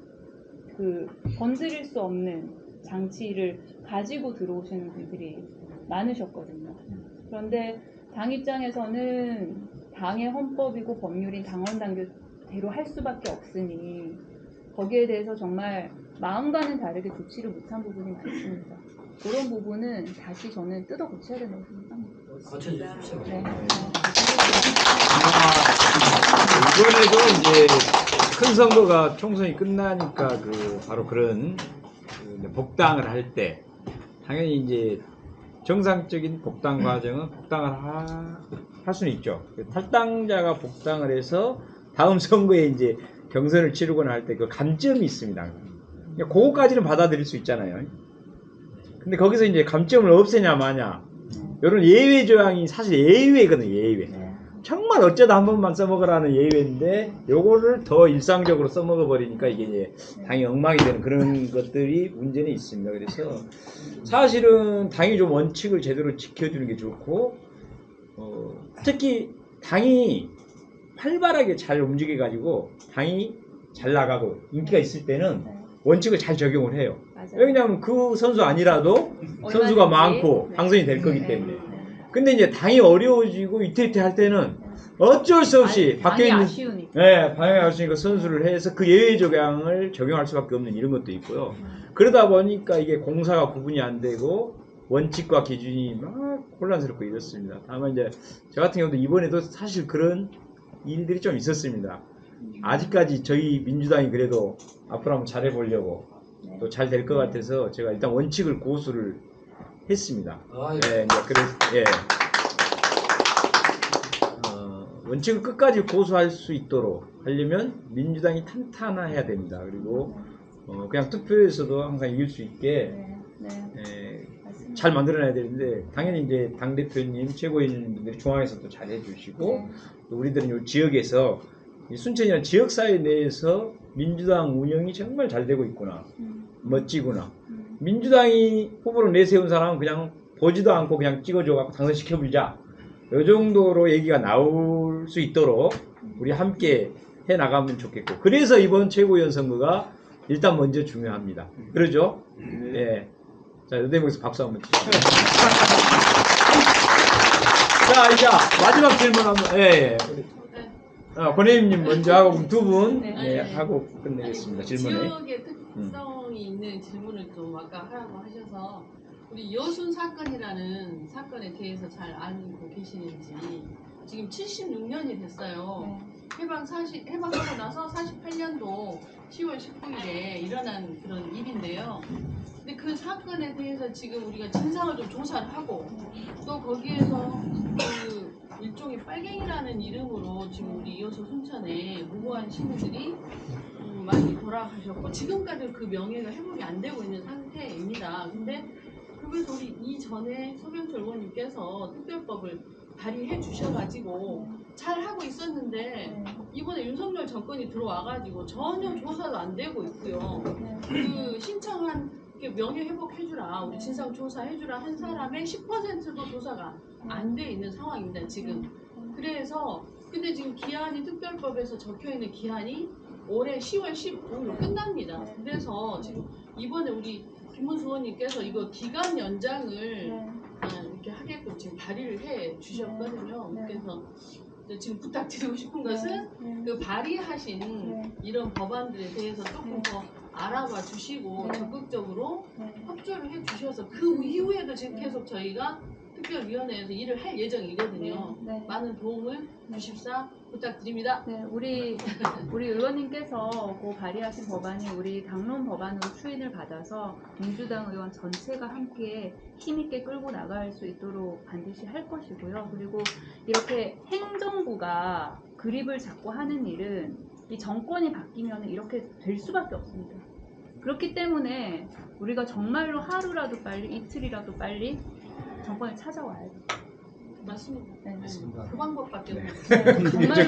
그 건드릴 수 없는 장치를 가지고 들어오시는 분들이 많으셨거든요. 그런데 당 입장에서는 당의 헌법이고 법률인 당헌당규 대로 할 수밖에 없으니 거기에 대해서 정말 마음과는 다르게 조치를 못한 부분이 많습니다. 그런 부분은 다시 저는 뜯어 고쳐야 된다고 생각합니다. 고쳐주십시오. 네. 이번에도 이제 큰 선거가 총선이 끝나니까 바로 그런 복당을 할 때 당연히 이제 정상적인 복당 과정은 복당을 할 수는 있죠. 탈당자가 복당을 해서 다음 선거에 이제 경선을 치르거나 할 때 그 감점이 있습니다. 그거까지는 받아들일 수 있잖아요. 근데 거기서 이제 감점을 없애냐 마냐 이런 예외 조항이 사실 예외거든요. 예외. 정말 어쩌다 한 번만 써먹으라는 예외인데 요거를 더 일상적으로 써먹어 버리니까 이게 이제 당이 엉망이 되는 그런 것들이 문제는 있습니다. 그래서 사실은 당이 좀 원칙을 제대로 지켜주는 게 좋고 특히 당이 활발하게 잘 움직여 가지고 당이 잘 나가고 인기가 있을 때는 원칙을 잘 적용을 해요. 맞아요. 왜냐하면 그 선수 아니라도 선수가 얼마든지. 많고 네. 당선이 될 거기 네. 때문에. 네. 근데 이제 당이 어려워지고 위태위태할 때는 어쩔 수 없이 방이 박혀 있는 아쉬우니까. 네, 방향이 아쉬우니까 선수를 해서 그 예외 조항을 적용할 수밖에 없는 이런 것도 있고요. 그러다 보니까 이게 공사가 구분이 안 되고 원칙과 기준이 막 혼란스럽고 이렇습니다. 다만 이제 저 같은 경우도 이번에도 사실 그런 일들이 좀 있었습니다. 아직까지 저희 민주당이 그래도 앞으로 한번 잘해보려고 또 잘 될 것 같아서 제가 일단 원칙을 고수를 했습니다. 예, 이제 그래서 원칙을 끝까지 고수할 수 있도록 하려면 민주당이 탄탄해야 됩니다. 그리고 그냥 투표에서도 항상 이길 수 있게 잘 만들어놔야 되는데 당연히 이제 당 대표님, 최고위원님들이 중앙에서도 잘 해주시고 또 우리들은 이 지역에서 이 순천이라는 지역 사회 내에서 민주당 운영이 정말 잘 되고 있구나, 멋지구나. 민주당이 후보로 내세운 사람은 그냥 보지도 않고 그냥 찍어줘갖고 당선시켜보자. 이 정도로 얘기가 나올 수 있도록 우리 함께 해 나가면 좋겠고, 그래서 이번 최고위원 선거가 일단 먼저 중요합니다. 그러죠? 예. 자, 이 대목에서 박수 한번 치시죠. 자, 이제 마지막 질문 한번. 예. 권혜임님 먼저 하고 그럼 두 분 하고 끝내겠습니다. 질문에. 지역의 특성이 있는 질문을 좀 아까 하라고 하셔서 우리 여순 사건이라는 사건에 대해서 잘 알고 계시는지. 지금 76년이 됐어요. 해방하고 나서 48년도 10월 19일에 일어난 그런 일인데요. 근데 그 사건에 대해서 지금 우리가 진상을 좀 조사를 하고 또 거기에서 그 일종의 빨갱이라는 이름으로 지금 우리 이호수 순천에 무고한 시민들이 많이 돌아가셨고 지금까지 그 명예가 회복이 안 되고 있는 상태입니다. 근데 그래서 우리 이전에 서병철 의원님께서 특별법을 발의해 주셔가지고 잘 하고 있었는데 이번에 윤석열 정권이 들어와가지고 전혀 조사도 안 되고 있고요. 그 신청한 명예 회복해주라, 우리 진상 조사해주라 한 사람의 10%도 조사가 안 돼 있는 상황입니다. 지금. 그래서 근데 지금 기한이 특별법에서 적혀 있는 기한이 올해 10월 15일로 끝납니다. 그래서 지금 이번에 우리 김문수 의원님께서 이거 기간 연장을 이렇게 하게끔 지금 발의를 해 주셨거든요. 그래서 지금 부탁드리고 싶은 것은 그 발의하신 이런 법안들에 대해서 조금 더 알아봐 주시고 적극적으로 협조를 해 주셔서 그 이후에도 지금 계속 저희가 특별위원회에서 일을 할 예정이거든요. 많은 도움을 주십사 부탁드립니다. 네, 우리 의원님께서 그 발의하신 법안이 우리 당론 법안으로 추인을 받아서 민주당 의원 전체가 함께 힘있게 끌고 나갈 수 있도록 반드시 할 것이고요. 그리고 이렇게 행정부가 그립을 잡고 하는 일은 이 정권이 바뀌면 이렇게 될 수밖에 없습니다. 그렇기 때문에 우리가 정말로 하루라도 빨리, 이틀이라도 빨리 정권을 찾아와야 돼요. 맞습니다. 네. 그 방법밖에 없어요. 정말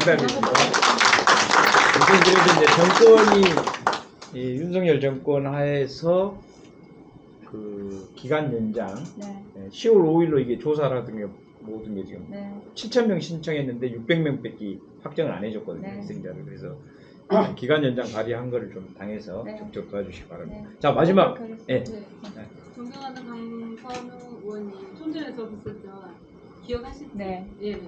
그래도 이제 정권이 윤석열 정권 하에서 그 기간 연장 10월 5일로 이게 조사라든 게 모든 게 지금 7,000명 신청했는데 600명밖에 확정을 안 해줬거든요. 희생자를. 그래서 기간 연장 발의한 거를 좀 당해서 적극 도와주시기 바랍니다. 자, 마지막. 존경하는 강선우 의원님, 촌전에서 있었죠. 기억하시죠? 네. 예.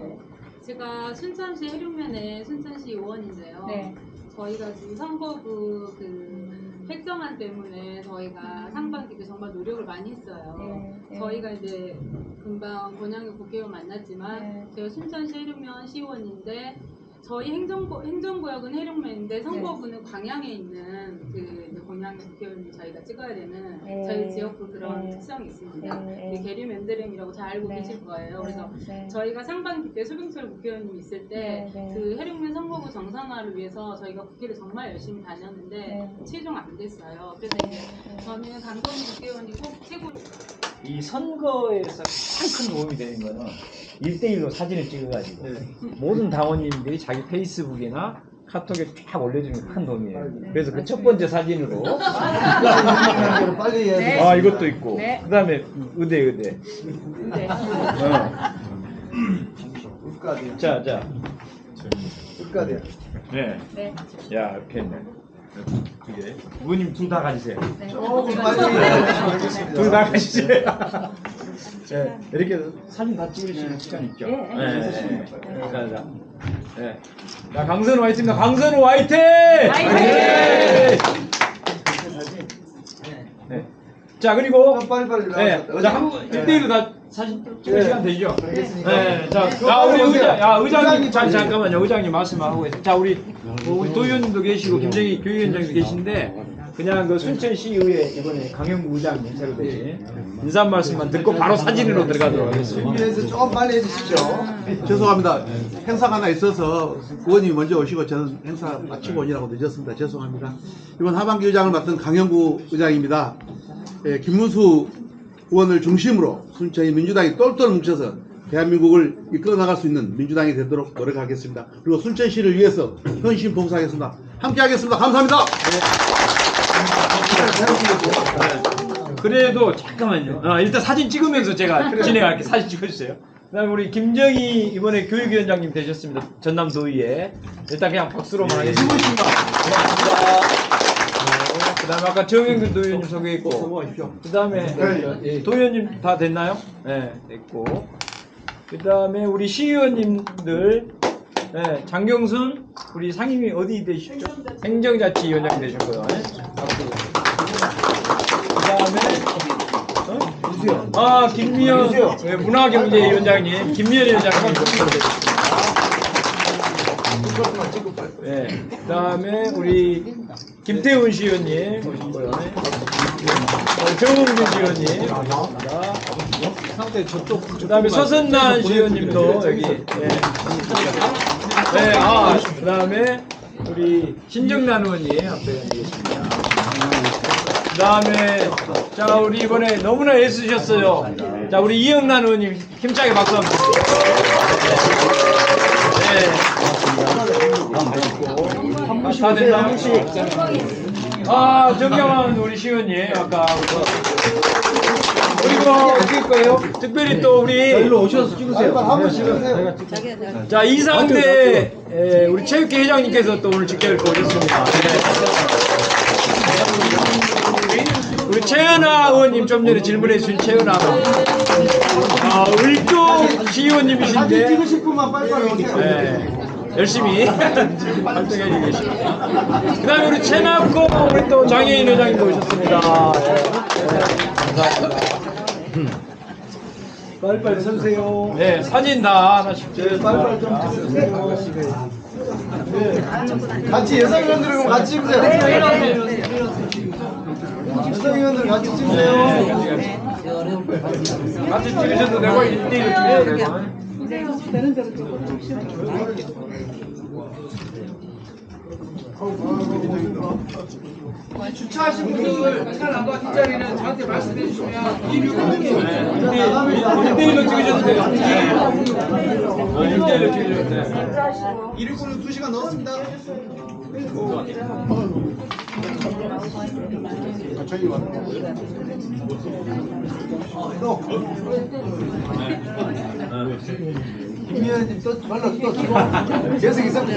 제가 순천시 해룡면의 순천시 의원인데요. 네. 저희가 지금 선거구 그 획정안 때문에 저희가 상반기 때 정말 노력을 많이 했어요. 네. 저희가 이제 금방 권양의 국회의원 만났지만 제가 순천시 해룡면 시의원인데 저희 행정구역은 해룡면인데 선거구는 광양에 있는 그 이제 권양의 국회의원을 저희가 찍어야 되는 저희 지역구 그런 특성이 있습니다. 계류맨드랭이라고 잘 알고 계실 거예요. 그래서 저희가 상반기 때 소병철 국회의원님 있을 때 그 해룡면 선거구 정상화를 위해서 저희가 국회를 정말 열심히 다녔는데 최종 안 됐어요. 그래서 이제 저는 강건희 국회의원이 꼭 최고. 이 선거에서 가장 큰 도움이 되는 거는 1대1로 사진을 찍어가지고 모든 당원님들이 자기 페이스북이나 카톡에 쫙 올려주는 게 큰 도움이에요. 그래서 그 첫 번째 사진으로 빨리 해야 돼. 아 이것도 있고 그 다음에 의대 끝까지. 자 끝까지. 네. 야 이렇게 했네. 그게 부모님 둘 다 가지세요. 조금 빨리 해야 둘 다 가시세요. 네, 이렇게 사진 다 찍으시는 시간 있죠? 네. 자, 강선우 화이팅입니다. 강선우 화이팅! 네. 자, 그리고 빨리. 자, 1대1로 다 사진 찍을 시간 되죠? 알겠습니다. 자, 우리 의장님 잠깐만요. 의장님 말씀하고 계세요. 자, 우리 도의원님도 계시고 김정희 교육위원장도 계신데 그냥 그 순천시의회 이번에 강영구 의장님 새로 되신 인사 말씀만 듣고 바로 사진으로 들어가도록 하겠습니다. 준비해서 좀 빨리 해주십시오. 죄송합니다. 행사가 하나 있어서 의원님이 먼저 오시고 저는 행사 마치고 오느라고 늦었습니다. 죄송합니다. 이번 하반기 의장을 맡은 강영구 의장입니다. 김문수 의원을 중심으로 순천이 민주당이 똘똘 뭉쳐서 대한민국을 이끌어 나갈 수 있는 민주당이 되도록 노력하겠습니다. 그리고 순천시를 위해서 헌신 봉사하겠습니다. 함께 하겠습니다. 감사합니다. 그래도 잠깐만요. 일단 사진 찍으면서 제가 진행할게요. 사진 찍어주세요. 그다음에 우리 김정희 이번에 교육위원장님 되셨습니다. 전남도의회. 일단 그냥 박수로만 하겠습니다. 그다음에 아까 정영근 도의원님 소개했고, 그다음에 도의원님 다 됐나요? 네, 됐고. 그다음에 우리 시의원님들, 장경순 우리 상임위 어디 되시죠? 행정자치위원장 되셨고요. 그다음에 김미연 문화경제위원장님, 김미연 위원장님. 그다음에 우리 김태훈 시의원님 오셨고요. 정웅준 시의원님. 그다음에 서선란 시의원님도 여기. 그다음에 우리 신정란 의원님 앞에 계십니다. 그다음에 자 우리 이번에 너무나 애쓰셨어요. 자 우리 이영란 의원님 힘차게 박수 한번 주세요. 다 됐나요? 정경환 우리 시의원님 아까 그리고 특별히 또 우리 일로 오셔서 찍으세요. 한번 찍으세요. 자 이상대 우리 체육회 회장님께서 또 오늘 직접 오셨습니다. 우리 최은아 의원님 좀 전에 질문해 주신 최은아 을도 시의원님이신데 찍으실 분만 빨리빨리 오세요. 열심히 활동해 계십니다. 그 다음에 우리 최남고 우리 또 장애인 회장님도 오셨습니다. 감사합니다. 빨리빨리 서주세요. 네, 사진 다 하나씩 빨리빨리 좀 찍으세요. 같이 여성위원들이랑 같이 찍으세요. 여성위원들 같이 찍으세요. 같이 찍으셔도 되고 1대1 찍으셔도 되고. 주차하신 분들 차 나가 뒷자리는 저한테 말씀해 주시면 1대1로 찍으셔도 돼요. 1대1로 찍으셔도 돼요. 269는 2시간 넣었습니다. 김의원님 또 계속 있었죠.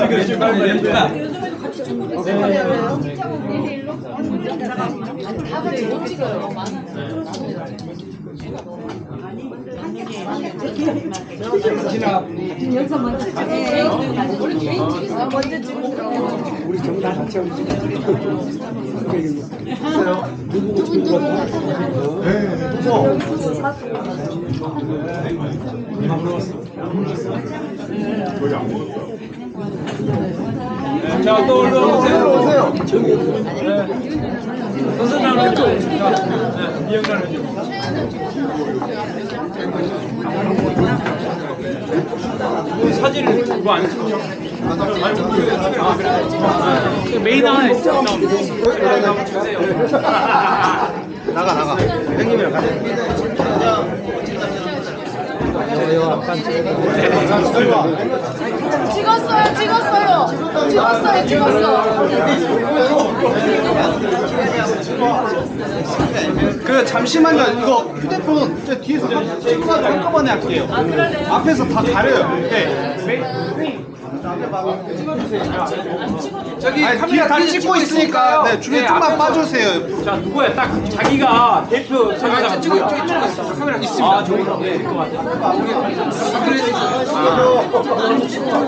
그렇죠. 요즘에도 같이 축구를 했어요. 다 같이 못 찍어요. 많아요. 우리 전부 다 같이 하고 자, 또 올라오세요. 선생님, 이영란은 사진을 그거 안 찍죠? 메인 하나 있어. 나가. 형님이랑 가자. 그 잠시만요. 이거 휴대폰 저 뒤에서 찍어가지고 한꺼번에 할게요. 앞에서 다 가려요. 네. 저기 카메라 다 찍고 있으니까 네, 주변 좀만 빠주세요. 자, 누구야? 딱 자기가 대표 자기가 누구야? 카메라 있습니다. 아, 저기가 될것 같아.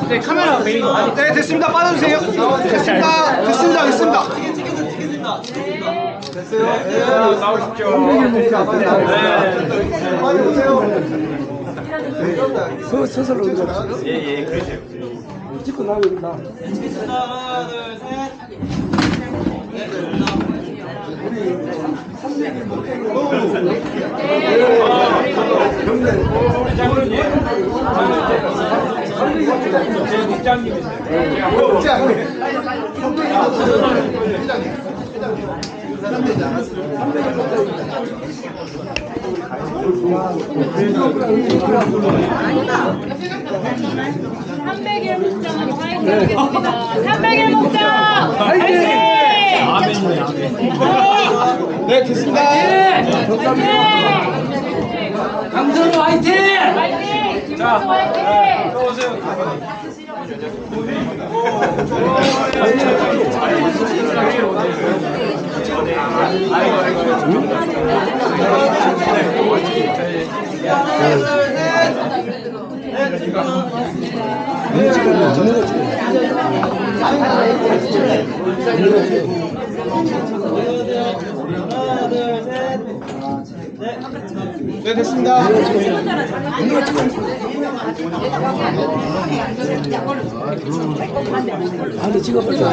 네, 카메라 메인. 네, 됐습니다. 빠져주세요. 됐습니다. 됐습니다. 됐어요. 나오십시오. 서서로 예, 그러세요. 찍고 나옵니다. 하나, 둘, 셋. 제 국장님이세요. 삼백일 목장 화이팅 하겠습니다. 삼백일 목장 화이팅! 아멘이네, 아멘. 네, 됐습니다. 강선우 화이팅! 화이팅! 김문수 화이팅! 또 오세요. 네, 됐습니다. 안에 찍어보자.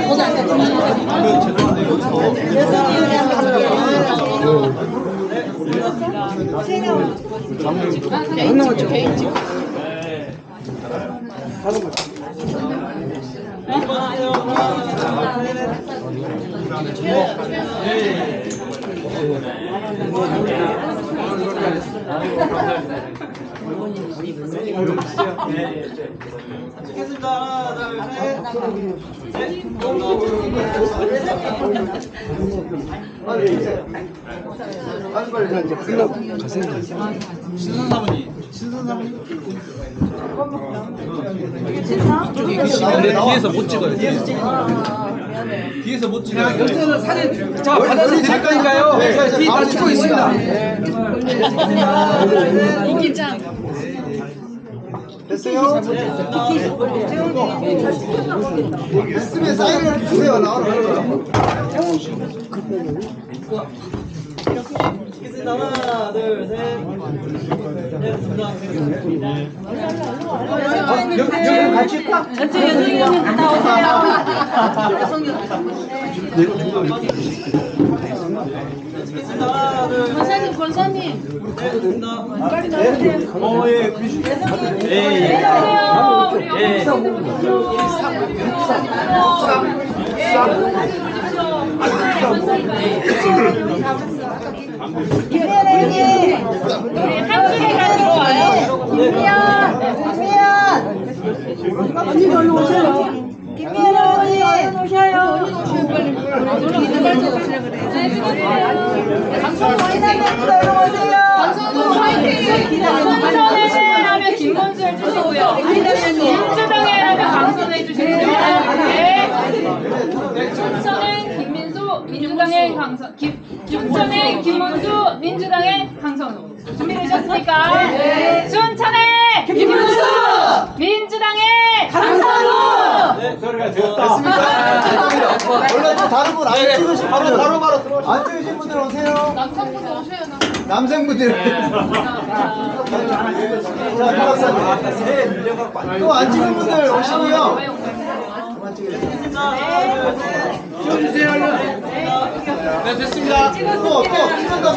안 나왔죠? 찍겠습니다. 하나, 둘, 셋. 빨리 이제 끝나고 가세요. 신선 사모님. 뒤에서 못 찍어요. 뒤에서 못 찍어요. 결제는 사진 자 받아서 드릴 거니까요. 뒤 다 찍고 있습니다. 이기장 됐어요? 됐으면 사인을 주세요. 나와라. 하나, 둘, 셋. 여기 같이 할까? 전체 연예인님 갔다 오세요. 하나, 둘, 셋. 권사님 권사님 빨리 나오세요. 예, 김혜연님 우리 한 줄에 가지고 와요. 김미연 언니 얼른 오세요. 김미연 언니 얼른 오셔요. 강선우 화이팅 얼른 오세요. 강선우 화이팅. 강선우 하면 김문수 해주시고요. 민주당에 하면 강선우 해주시고요. 춘천은 김민수, 민주당의 강선, 춘천의 김문수, 민주당의 강선우. 준비되셨습니까? 춘천의 소리가 들었다. 됐습니까? 원래 또 다른 분 안 찍으신 분들 바로 들어오시죠. 안 찍으신 분들 오세요. 남성분들 오셔요. 남성분들. 자, 박사님. 또 안 찍은 분들 오시고요. 그만 찍으세요. 찍어주세요 얼른. 네 됐습니다. 또 찍은다고.